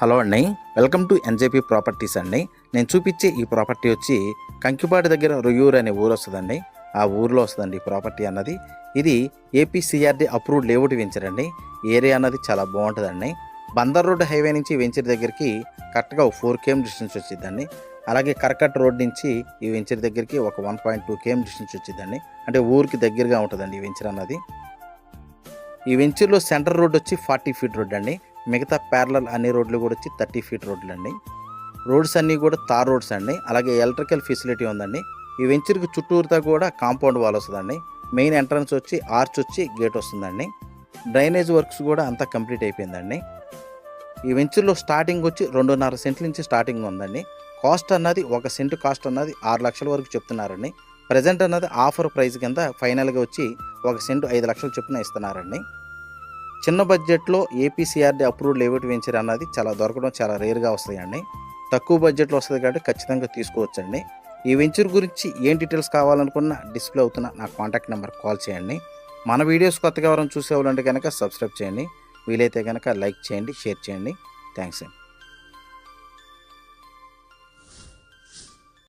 Hello అండి, welcome to NJP properties అండి. నేను చూపించే ఈ ప్రాపర్టీ వచ్చి కంకిపాడు దగ్గర రొయ్యూరు అనే ఊరు వస్తుందండి. ఆ ఊరిలో వస్తుందండి ఈ ప్రాపర్టీ అన్నది. ఇది ఏపీసీఆర్డీ అప్రూవ్డ్ లేఅవుట్ వెంచర్ అండి. ఏరియా అన్నది చాలా బాగుంటుందండి. బందర్ రోడ్ హైవే నుంచి వెంచర్ దగ్గరికి కరెక్ట్గా 4 km డిస్టెన్స్ వచ్చిందండి. అలాగే కరకట్ రోడ్ నుంచి ఈ వెంచర్ దగ్గరికి ఒక 1.2 km డిస్టెన్స్ వచ్చిందండి. అంటే ఊరికి దగ్గరగా ఉంటుందండి ఈ వెంచర్ అన్నది. ఈ వెంచర్లో సెంటర్ రోడ్ వచ్చి 40 feet రోడ్ అండి. మిగతా ప్యారలల్ అన్ని రోడ్లు కూడా వచ్చి 30 feet రోడ్లు అండి. రోడ్స్ అన్నీ కూడా తార్ రోడ్స్ అండి. అలాగే ఎలక్ట్రికల్ ఫెసిలిటీ ఉందండి. ఈ వెంచర్కి చుట్టూరుతా కూడా కాంపౌండ్ వాల్ వస్తుందండి. మెయిన్ ఎంట్రన్స్ వచ్చి ఆర్చ్ వచ్చి గేట్ వస్తుందండి. డ్రైనేజ్ వర్క్స్ కూడా అంతా కంప్లీట్ అయిపోయిందండి. ఈ వెంచర్లో స్టార్టింగ్ వచ్చి 2.5 సెంట్ల నుంచి స్టార్టింగ్ ఉందండి. కాస్ట్ అన్నది 1 సెంటు కాస్ట్ అన్నది 6 లక్షల వరకు చెప్తున్నారండి. ప్రజెంట్ అన్నది ఆఫర్ ప్రైస్ కింద ఫైనల్గా వచ్చి 1 సెంటు 5 లక్షలు చొప్పున ఇస్తున్నారండి. చిన్న బడ్జెట్లో ఏపీసీఆర్డీ అప్రూవ్డ్ లేఅవుట్ వెంచర్ అన్నది దొరకడం చాలా రేర్గా వస్తాయండి. తక్కువ బడ్జెట్లో వస్తుంది కాబట్టి ఖచ్చితంగా తీసుకోవచ్చండి. ఈ వెంచర్ గురించి ఏం డీటెయిల్స్ కావాలనుకున్నా డిస్ప్లే అవుతున్న నా కాంటాక్ట్ నెంబర్ కాల్ చేయండి. మన వీడియోస్ కొత్తగా ఎవరైనా చూసేవాళ్ళంటే కనుక సబ్స్క్రైబ్ చేయండి. వీలైతే కనుక లైక్ చేయండి, షేర్ చేయండి. థ్యాంక్స్ అండి.